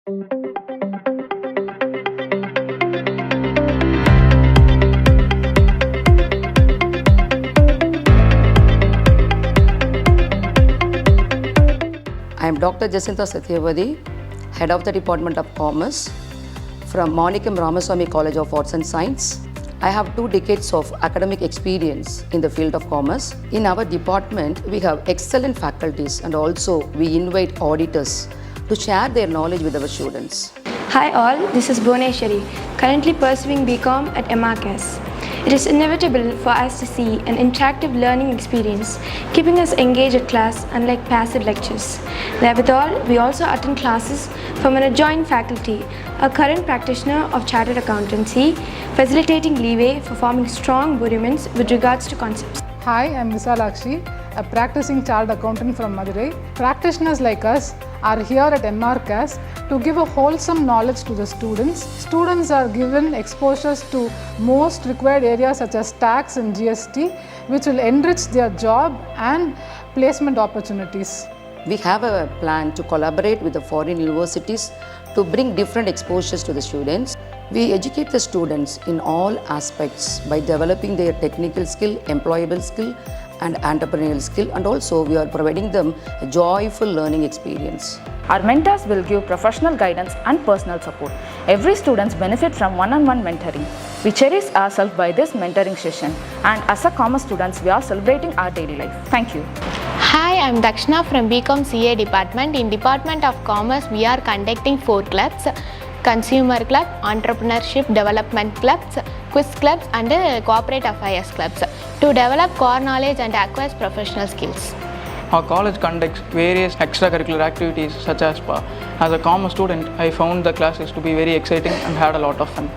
I am Dr. Jacinta Satyavadi, Head of the Department of Commerce from Manikam Ramaswami College of Arts and Science. I have 2 decades of academic experience in the field of commerce. In our department, we have excellent faculties and also we invite auditors to share their knowledge with our students. Hi all, this is Bhuneshwari, currently pursuing BCom at MRCAS. It is inevitable for us to see an interactive learning experience, keeping us engaged at class unlike passive lectures. Therewithal, we also attend classes from an adjoining faculty, a current practitioner of chartered accountancy, facilitating leeway for forming strong rudiments with regards to concepts. Hi, I am Visalakshi, a practicing chartered accountant from Madurai. Practitioners like us are here at MRCAS to give a wholesome knowledge to the students. Students are given exposures to most required areas such as tax and GST, which will enrich their job and placement opportunities. We have a plan to collaborate with the foreign universities to bring different exposures to the students. We educate the students in all aspects by developing their technical skill, employable skill and entrepreneurial skill, and also we are providing them a joyful learning experience. Our mentors will give professional guidance and personal support. Every student benefits from one-on-one mentoring. We cherish ourselves by this mentoring session, and as a commerce students, we are celebrating our daily life. Thank you. Hi, I am Dakshna from BCom CA department. In Department of Commerce, we are conducting 4 clubs: Consumer Club, Entrepreneurship Development Clubs, Quiz Clubs and Corporate Affairs Clubs to develop core knowledge and acquire professional skills. Our college conducts various extracurricular activities such as spa. As a commerce student, I found the classes to be very exciting and had a lot of fun.